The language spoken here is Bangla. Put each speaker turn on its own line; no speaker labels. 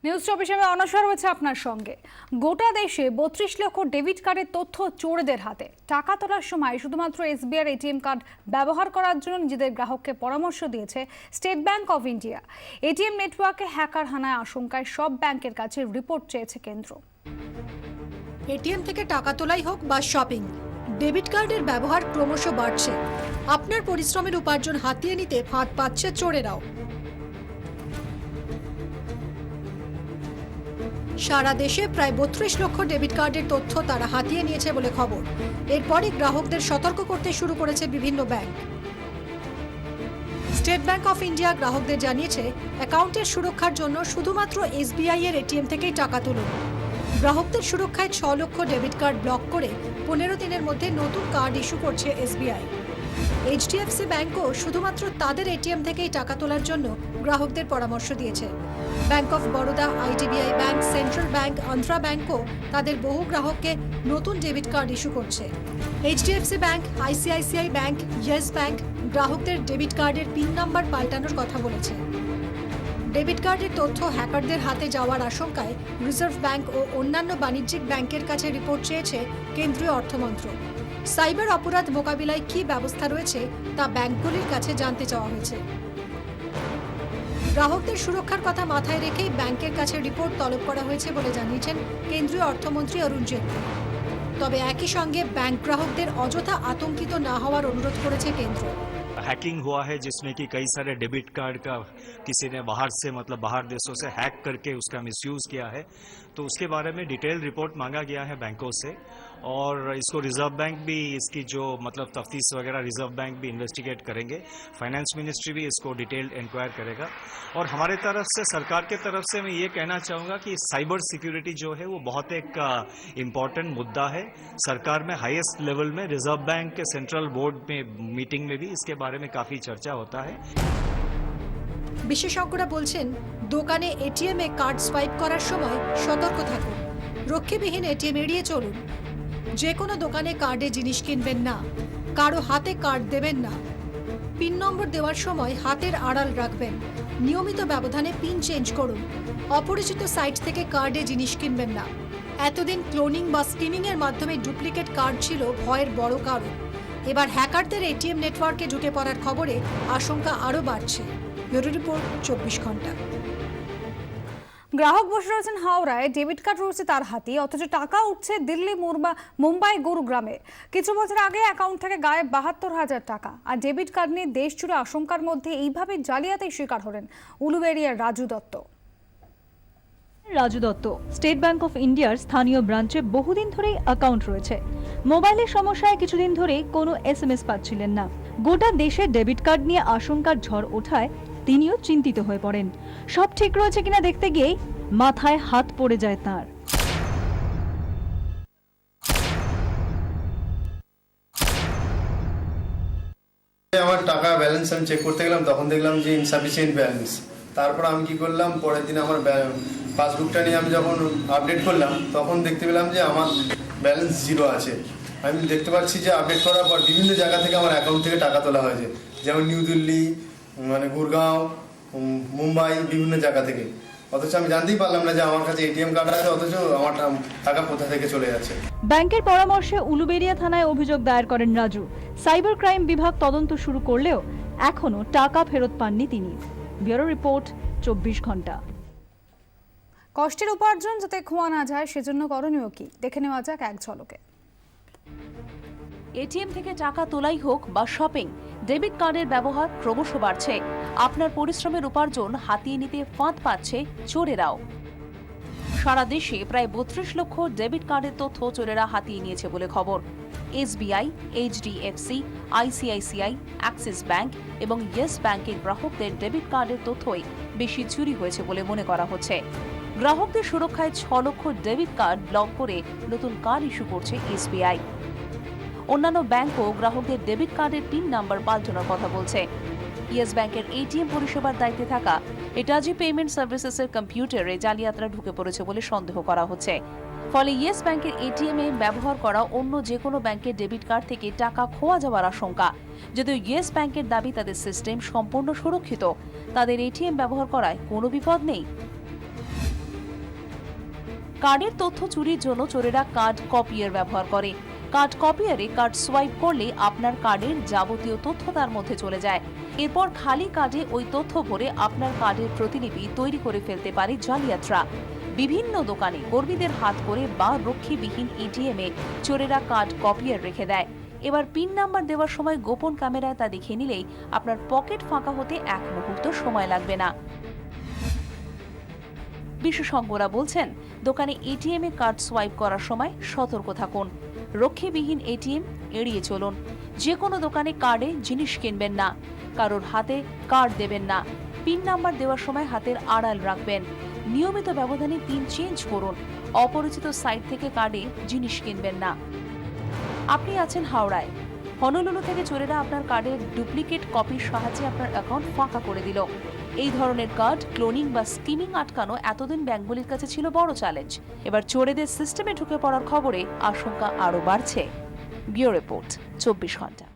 নিউজ 24 অনস্বর হচ্ছে আপনার সঙ্গে। গোটা দেশে 32 লক্ষ ডেবিট কার্ডের তথ্য চোরদের হাতে। টাকা তোলার সময় শুধুমাত্র এসবিআই এটিএম কার্ড ব্যবহার করার জন্য নিজেদের গ্রাহককে পরামর্শ দিয়েছে state bank of India. ATM নেটওয়ার্কে হ্যাকার হানার আশঙ্কায় সব ব্যাংকের কাছে রিপোর্ট চেয়েছে কেন্দ্র।
এটিএম থেকে টাকা তোলাই হোক বা শপিং, ডেবিট কার্ডের ব্যবহার ক্রমশ বাড়ছে। আপনার পরিশ্রমের উপার্জন হাতিয়ে নিতে ফাঁদ পাচ্ছে চোরেরাও। সারা দেশে প্রায় 32 লক্ষ ডেবিট কার্ডের তথ্য তারা হাতিয়ে নিয়েছে বলে খবর। এরপরই গ্রাহকদের সতর্ক করতে শুরু করেছে বিভিন্ন bank. State bank of India গ্রাহকদের জানিয়েছে, অ্যাকাউন্টের সুরক্ষার জন্য শুধুমাত্র এসবিআই এর এটিএম থেকেই টাকা তুলুন। গ্রাহকদের সুরক্ষায় 6 লক্ষ ডেবিট কার্ড ব্লক করে 15 দিনের মধ্যে নতুন কার্ড ইস্যু করছে এসবিআই। এইচডিএফসি ব্যাংকও শুধুমাত্র তাদের এটিএম থেকেই টাকা তোলার জন্য গ্রাহকদের পরামর্শ দিয়েছে। Bank of Baroda, IDBI bank, central bank, Andhra ব্যাংকও তাদের বহু গ্রাহককে নতুন ডেবিট কার্ড ইস্যু করছে। HDFC bank, ICICI bank, Yes bank গ্রাহকদের ডেবিট কার্ডের পিন নাম্বার পাল্টানোর কথা বলেছে। ডেবিট কার্ডের তথ্য হ্যাকারদের হাতে যাওয়ার আশঙ্কায় রিজার্ভ ব্যাংক ও অন্যান্য বাণিজ্যিক ব্যাংকের কাছে রিপোর্ট চেয়েছে কেন্দ্রীয় অর্থমন্ত্রক। সাইবার অপরাধ মোকাবিলায় কী ব্যবস্থা রয়েছে তা ব্যাংকগুলির কাছে জানতে চাওয়া হয়েছে। গ্রাহকদের সুরক্ষার কথা মাথায় রেখেই ব্যাংকের কাছে রিপোর্ট তলব করা হয়েছে বলে জানিয়েছেন কেন্দ্রীয় অর্থমন্ত্রী অরুণ জেটলি। তবে একই সঙ্গে ব্যাংক গ্রাহকদের অযথা আতঙ্কিত না হওয়ার অনুরোধ করেছে কেন্দ্র।
हैकिंग हुआ है जिसमें कि कई सारे डेबिट कार्ड का किसी ने बाहर से मतलब बाहर देशों से हैक करके उसका मिसयूज किया है, तो उसके बारे में डिटेल रिपोर्ट मांगा गया है बैंकों से। और इसको रिजर्व बैंक भी इसकी जो मतलब तफ्तीश वगैरह रिजर्व बैंक भी इन्वेस्टिगेट करेंगे, फाइनेंस मिनिस्ट्री भी इसको डिटेल्ड इंक्वायर करेगा। और हमारे तरफ से, सरकार के तरफ से मैं ये कहना चाहूँगा कि साइबर सिक्योरिटी जो है वो बहुत एक इम्पॉर्टेंट मुद्दा है। सरकार में हाईएस्ट लेवल में रिजर्व बैंक के सेंट्रल बोर्ड में मीटिंग में भी इसके बारे में काफ़ी चर्चा होता है।
বিশেষজ্ঞরা বলছেন, দোকানে এটিএম এ কার্ড সোয়াইপ করার সময় সতর্ক থাকুন। রক্ষীবিহীন এটিএম এড়িয়ে চলুন। যে কোনো দোকানে কার্ডে জিনিস কিনবেন না। কারো হাতে কার্ড দেবেন না। পিন নম্বর দেওয়ার সময় হাতের আড়াল রাখবেন। নিয়মিত ব্যবধানে পিন চেঞ্জ করুন। অপরিচিত সাইট থেকে কার্ডে জিনিস কিনবেন না। এতদিন ক্লোনিং বা স্কিমিং এর মাধ্যমে ডুপ্লিকেট কার্ড ছিল ভয়ের বড় কারণ। এবার হ্যাকারদের এটিএম নেটওয়ার্কে ঢুকে পড়ার খবরে আশঙ্কা আরও বাড়ছে। ব্যুরো রিপোর্ট 24 ঘন্টা।
গ্রাহক বসে রয়েছেন হাওড়ায়, ডেবিট কার্ড রয়েছে তার হাতে, অথচ টাকা উঠছে দিল্লি, মুম্বাই, গুরুগ্রামে। কিছু বছর আগে অ্যাকাউন্ট থেকে গায়েব 72,000 টাকা। আর ডেবিট কার্ড নিয়ে দেশ জুড়ে আশঙ্কার মধ্যে এইভাবে জালিয়াতির শিকার হলেন উলুবেড়িয়ার Raju Dutta.
Raju Dutta state bank of ইন্ডিয়ার স্থানীয় ব্রাঞ্চে বহুদিন ধরেই অ্যাকাউন্ট রয়েছে। মোবাইলের সমস্যায় কিছুদিন ধরেই কোনো এসএমএস পাচ্ছিলেন না। গোটা দেশে ডেবিট কার্ড নিয়ে আশঙ্কার ঝড় ওঠায় তিনিও চিন্তিত হয়ে পড়েন। সব ঠিক রয়েছে কিনা দেখতে গিয়েই মাথায় হাত পড়ে যায় তাঁর।
আমার টাকা ব্যালেন্স আমি চেক করতে গেলাম, তখন দেখলাম যে ইনসাফিসিয়েন্ট ব্যালেন্স। তারপর আমি কি করলাম, পরের দিন আমার পাসবুকটা নিয়ে আমি যখন আপডেট করলাম, তখন দেখতে পেলাম যে আমার ব্যালেন্স 0 আছে। আমি দেখতে পাচ্ছি যে আপডেট করার পর বিভিন্ন জায়গা থেকে আমার অ্যাকাউন্ট থেকে টাকা তোলা হয়েছে, যেমন নিউ দিল্লি, গুরগাঁও, মুম্বাই, বিভিন্ন জায়গা থেকে। অথচ আমি জানতেই পারলাম না যে আমার কাছে এটিএম কার্ড আছে, অথচ আমার টাকা কোথা থেকে চলে যাচ্ছে।
ব্যাংকের পরামর্শে উলুবেড়িয়া থানায় অভিযোগ দায়ের করেন রাজু। সাইবার ক্রাইম বিভাগ তদন্ত শুরু করলেও এখনো টাকা ফেরত পাননি তিনি। ব্যুরো রিপোর্ট 24 ঘন্টা।
কষ্টের উপার্জন যাতে খোয়া না যায় সেজন্য করণীয় কি, দেখে নেওয়া যাক এক ঝলকে।
এটিএম থেকে টাকা তোলাই হোক বা শপিং, ডেবিট কার্ডের ব্যবহার ক্রমশ বাড়ছে। আপনার পরিশ্রমের উপার্জন হাতিয়ে নিতে ফাঁদ পাচ্ছে চোরেরাও। সারা দেশে প্রায় 32 লক্ষ ডেবিট কার্ডের তথ্য চোরেরা হাতিয়ে নিয়েছে বলে খবর। SBI, HDFC, ICICI, Axis bank এবং ইয়েস ব্যাংকের গ্রাহকদের ডেবিট কার্ডের তথ্যই বেশি চুরি হয়েছে বলে মনে করা হচ্ছে। গ্রাহকদের সুরক্ষায় 6 লক্ষ ডেবিট কার্ড ব্লক করে নতুন কার্ড ইস্যু করছে এসবিআই। অন্যান্য ব্যাংকও গ্রাহকদের ডেবিট কার্ডের পিন নাম্বার পাল্টানোর কথা বলছে। ইয়েস ব্যাংকের এটিএম পরিষেবার দায়িত্বে থাকা এটাজি পেমেন্ট সার্ভিসেসের কম্পিউটারে জালিয়াতরা ঢুকে পড়েছে বলে সন্দেহ করা হচ্ছে। ফলে ইয়েস ব্যাংকের এটিএম এ ব্যবহার করা অন্য যে কোনো ব্যাংকের ডেবিট কার্ড থেকে টাকা খোয়া যাওয়ার আশঙ্কা। যদিও ইয়েস ব্যাংকের দাবি তাদের সিস্টেম সম্পূর্ণ সুরক্ষিত, তাদের এটিএম ব্যবহার করায় কোনো বিপদ নেই। কার্ডের তথ্য চুরির জন্য চোরেরা কার্ড কপিয়ার ব্যবহার করে। কার্ড কপিয়ারে কার্ড সোয়াইপ করলে আপনার কার্ডের যাবতীয় তথ্য তার মধ্যে চলে যায়। এরপর খালি কার্ডে ওই তথ্য ভরে আপনার কার্ডের প্রতিলিপি তৈরি করে ফেলতে পারে জালিয়াতরা। বিভিন্ন দোকানে কর্মীদের হাত করে বা রক্ষীবিহীন এটিএমে চোরেরা কার্ড কপিয়ার রেখে দেয়। এবার পিন নাম্বার দেওয়ার সময় গোপন ক্যামেরায় তা দেখে নিলেই আপনার পকেট ফাঁকা হতে এক মুহূর্ত সময় লাগবে না। বিশেষজ্ঞরা বলছেন, দোকানে এটিএমে কার্ড সোয়াইপ করার সময় সতর্ক থাকুন। রক্ষীবিহীন এটিএম এড়িয়ে চলুন। যে কোনো দোকানে কার্ডে জিনিস কিনবেন না। কারোর হাতে কার্ড দেবেন না। পিন নাম্বার দেওয়ার সময় হাতের আড়াল রাখবেন। নিয়মিত ব্যবধানে পিন চেঞ্জ করুন। অপরিচিত সাইট থেকে কার্ডে জিনিস কিনবেন না। আপনি আছেন হাওড়ায়। হনলুলু থেকে চোরেরা আপনার কার্ডের ডুপ্লিকেট কপির সাহায্যে আপনার অ্যাকাউন্ট ফাঁকা করে দিল। এই ধরনের কার্ড ক্লোনিং বা স্কিমিং আটকানো এতদিন ব্যাংকগুলির কাছে ছিল বড় চ্যালেঞ্জ। এবার চোরেদের সিস্টেমে ঢুকে পড়ার খবরে আশঙ্কা আরও বাড়ছে। ব্যুরো রিপোর্ট, 24 ঘন্টা।